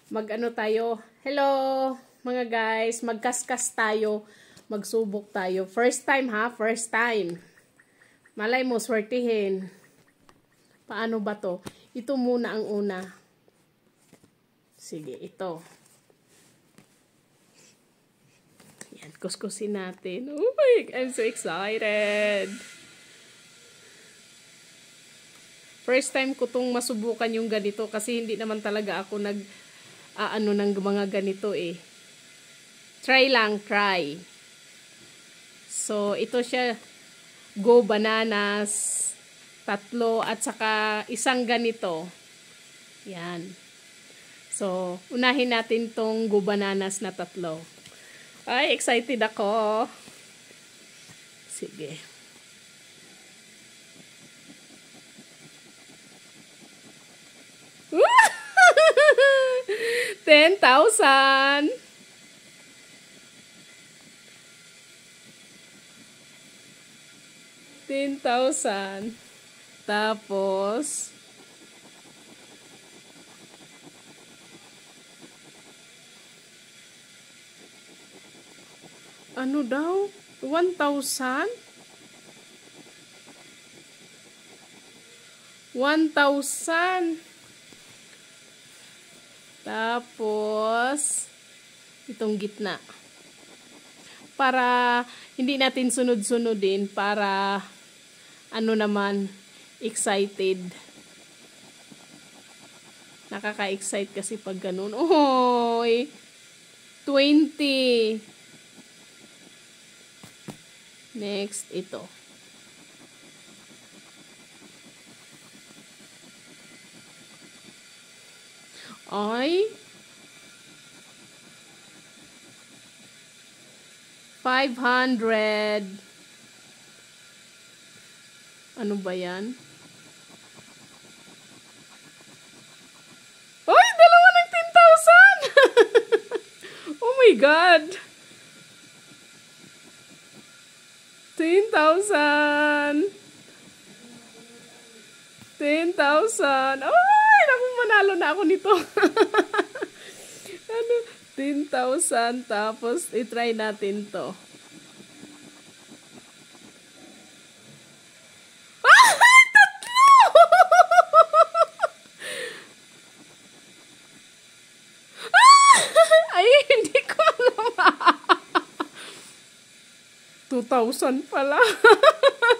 Mag-ano tayo. Hello, mga guys. Magkaskas tayo. Magsubok tayo. First time ha, first time. Malay mo, swertihin. Paano ba to? Ito muna ang una. Sige, ito. Yan, kuskusin natin. Oh my, I'm so excited. First time ko tong masubukan yung ganito kasi hindi naman talaga ako ano ng mga ganito eh. Try lang, try. So, ito siya. Go bananas. 3 at saka isang ganito. Yan. So, unahin natin tong go bananas na 3. Ay, excited ako. Sige. $10,000. $10,000. Tapos, ano daw? 1,000? 1,000. Tapos, itong gitna. Para hindi natin sunod-sunodin, para ano naman, excited. Nakaka-excite kasi pag ganun. Oy! 20. Next, ito. Ay, 500. Ano ba yan? Ay, dalawa ng 10,000. Oh my God. 10,000. 10,000. Ay, naku, manalo na ako nito. Ano? 10,000. Tapos, i-try natin to. Ay, hindi ko alam. 2,000 pala.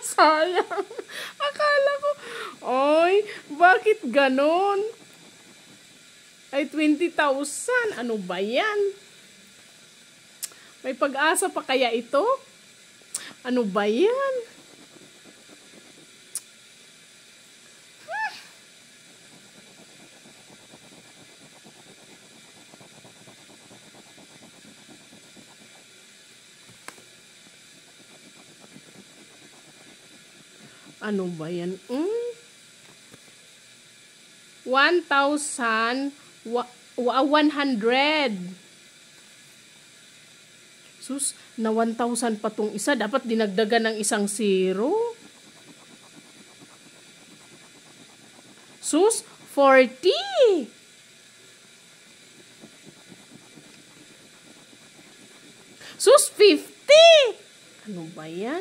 Sayang. Akala ko, oy, bakit ganon? Ay, 20,000. Ano ba yan? May pag-asa pa kaya ito? Ano ba yan? Ano ba yan? 1,100. Sus, na 1,000 pa tong isa. Dapat dinagdagan ng isang 0. Sus, 40. Sus, 50. Ano ba yan?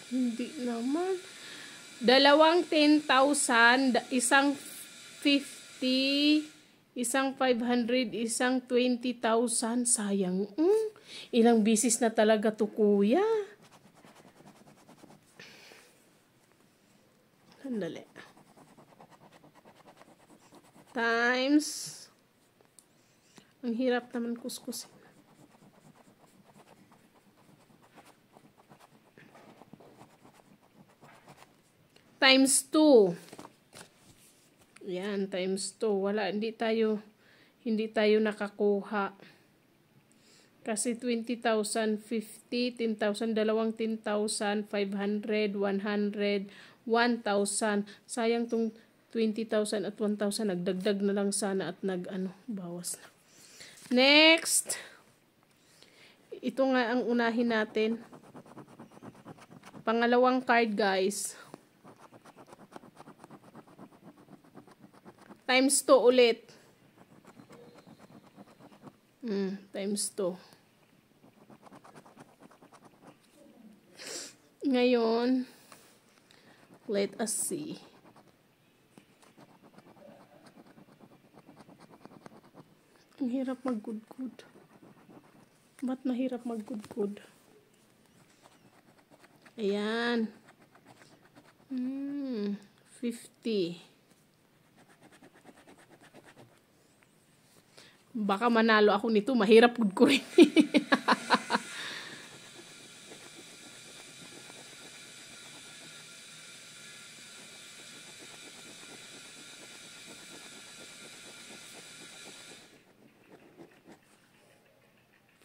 Hindi naman. Dalawang 10,000, isang 50, isang 500, isang 20,000. Sayang. Ilang bisis na talaga to, kuya. Sandali. Times. Ang hirap naman kuskusin. Times 2. Yan, times 2. Wala, hindi tayo nakakuha. Kasi 20,000, 50, 10,000, dalawang 10,000, 500, 100, 1,000. Sayang tong 20,000 at 1,000. Nagdagdag na lang sana at bawas na. Next. Ito nga ang unahin natin. Pangalawang card, guys. Times 2 ulit. Times 2. Ngayon, let us see. Ang hirap mag-good-good. Ba't mahirap mag-good-good? Ayan. 50. Baka manalo ako nito. Mahirap good ko rin.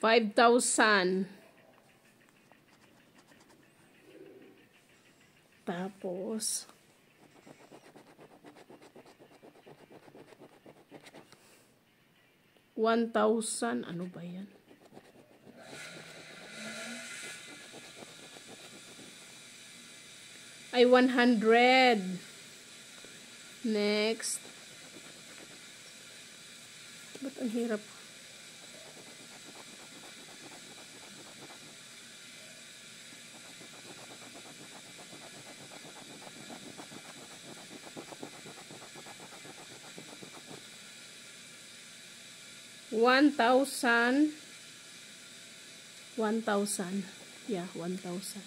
$5,000. Tapos, $1,000. Ano ba yan? Ay, 100. Next. Ba't ang hirap? $1,000. Yeah, 1,000.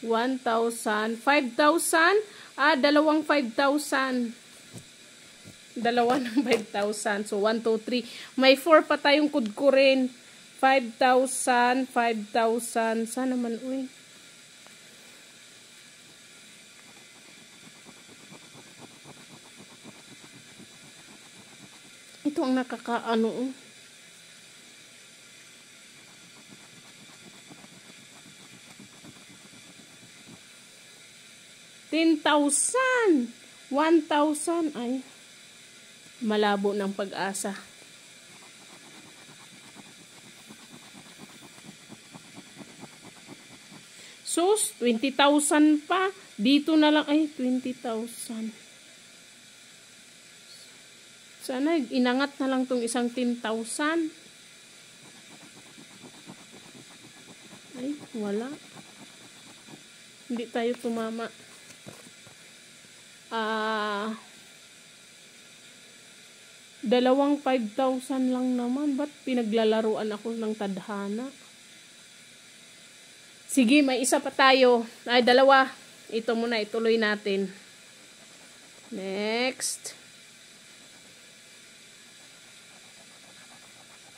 $1,000. 5,000. Dalawang 5,000. Dalawa ng 5,000. So, 1, 2, 3. May 4 pa tayong kudkurin. 5,000. 5,000. Saan naman, uy? Ito ang nakakaano, 10,000. 1,000. Ay. Malabo ng pag-asa. Sus, 20,000 pa. Dito na lang. Ay, 20,000. Sana inangat na lang tong isang 10,000. Ay, wala. Hindi tayo tumama. Dalawang 5,000 lang naman. Ba't pinaglalaruan ako ng tadhana? Sige, may isa pa tayo. Ay, dalawa. Ito muna, ituloy natin. Next.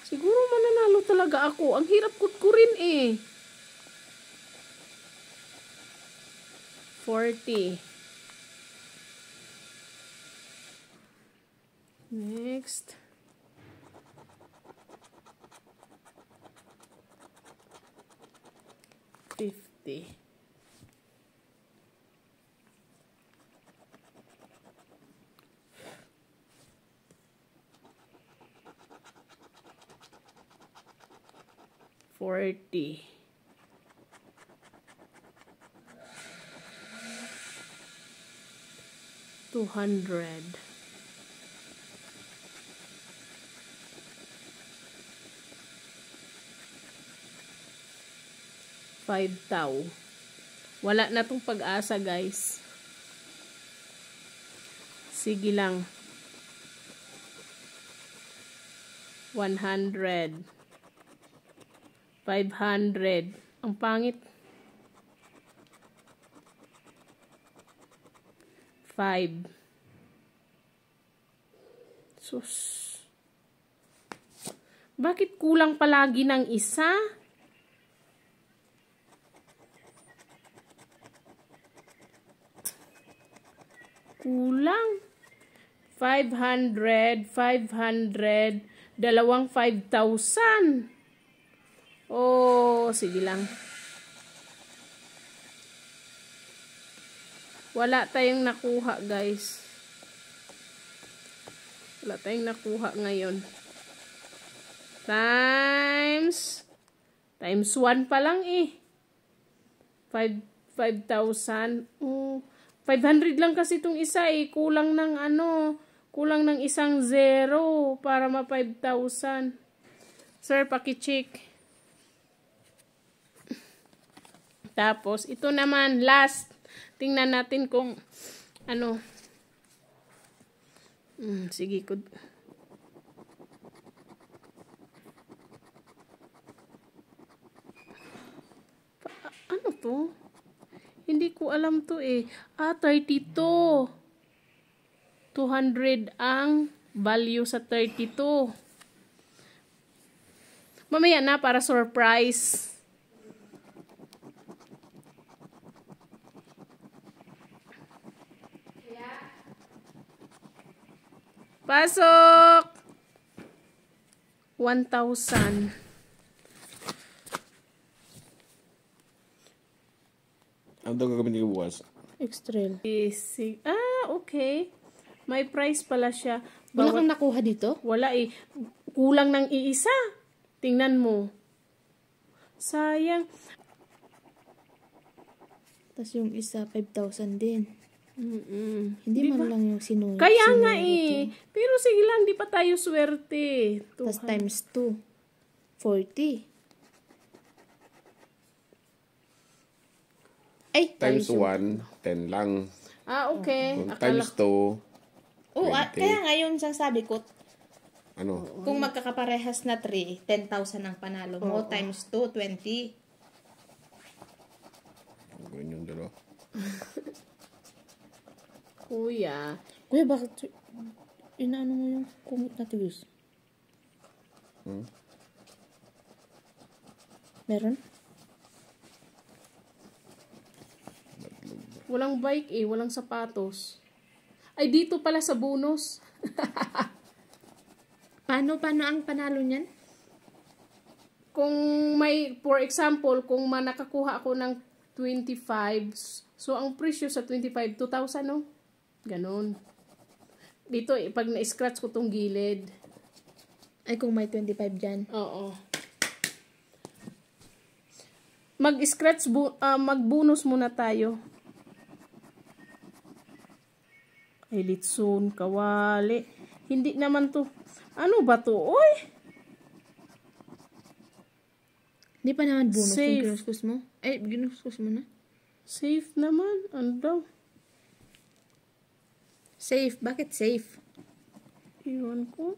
Siguro mananalo talaga ako. Ang hirap ko rin eh. 40. Next. $50. $40. $200. $5,000. Wala na tong pag-asa, guys. Sige lang. 100. 500. Ang pangit. 5. Sus. Bakit kulang palagi ng isa? Kulang. 500, 500, dalawang 5,000. Oh, sige lang. Wala tayong nakuha, guys. Wala tayong nakuha ngayon. Times 1 pa lang eh. 5,000. 500 lang kasi itong isa eh. Kulang ng isang 0 para ma 5,000. Sir, paki-check. Tapos, ito naman, last. Tingnan natin kung ano. Sige, ano to? Hindi ko alam to eh. 32. 200 ang value sa 32. Mamaya na para surprise. Pasok! 1,000. Ano daw gagamitin ko bukas? Extrail. Okay. May price pala siya. Wala kang nakuha dito? Wala eh. Kulang ng iisa. Tingnan mo. Sayang. Tapos yung isa, 5,000 din. Hindi Di man ba? lang yung sinulit. Kaya nga eh. Pero sige lang, di pa tayo swerte. Tapos times 2. 40. Ay, Times 1, 10 lang. Okay. Kung times 2, Oh, 20. kaya nga yun sasabi ko, ano? kung magkakaparehas na 3, 10,000 ang panalo mo. Times 2, 20. Gawin yung dalawa. Kuya. Kuya, bakit inaano mo yung kumot na tiwis? Meron? Walang bike eh. Walang sapatos. Ay, dito pala sa bonus. Paano ang panalo niyan? Kung may, for example, kung nakakuha ako ng 25, so ang presyo sa 25, 2,000, no? Ganon. Dito, pag na-scratch ko tong gilid. Ay, kung may 25 dyan. Oo. Mag-scratch, mag-bonus muna tayo. Ay, litson, kawali. Hindi naman to. Ano ba to? Oy! Hindi pa naman bonus Safe. yung ginuskus mo. Ay, ginuskus mo na. Safe naman. Ano daw? Safe. Bakit safe? Iwan ko.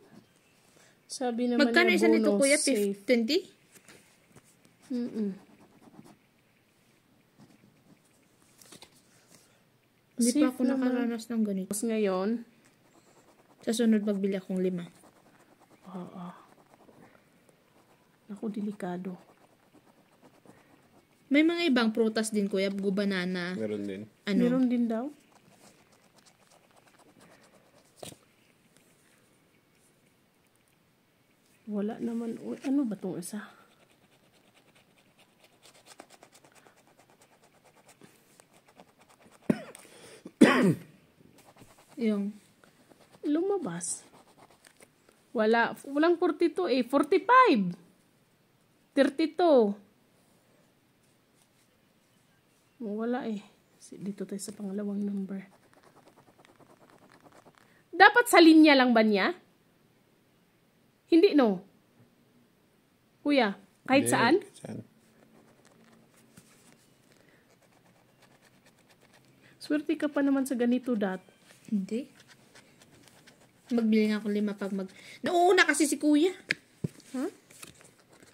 Sabi naman Magkano niya isa nito, bonus, kuya? safe. 20? Hindi pa ako nakaranas ng ganito. Tapos ngayon, Sa sunod, magbili akong 5. ako delikado. May mga ibang prutas din, kuya. Banana. Meron din. Ano? Meron din daw. Wala naman. Uy, ano ba tong isa? Yung Lumabas. Walang 42 eh. 45. 32. Wala eh. Dito tayo sa pangalawang number. Dapat sa linya lang ba niya? Hindi, no? Kuya, kahit Hindi, saan? Saan? Swerte ka pa naman sa ganito, Dat. Hindi. Magbili nga ako 5 pag Nauuna kasi si kuya. Ha?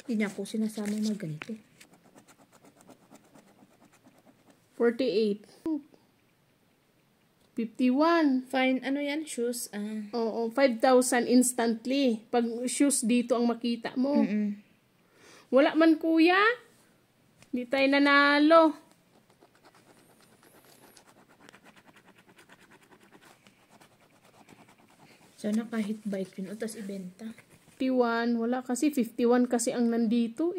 Hindi niya ako sinasama mag ganito. 48. 51. Fine, ano yan? Shoes? Oo, 5,000 instantly. Pag shoes dito ang makita mo. Wala man, kuya. Hindi tayo nanalo. Sana kahit bike yun. O, tas ibenta. 51. Wala kasi. 51 kasi ang nandito.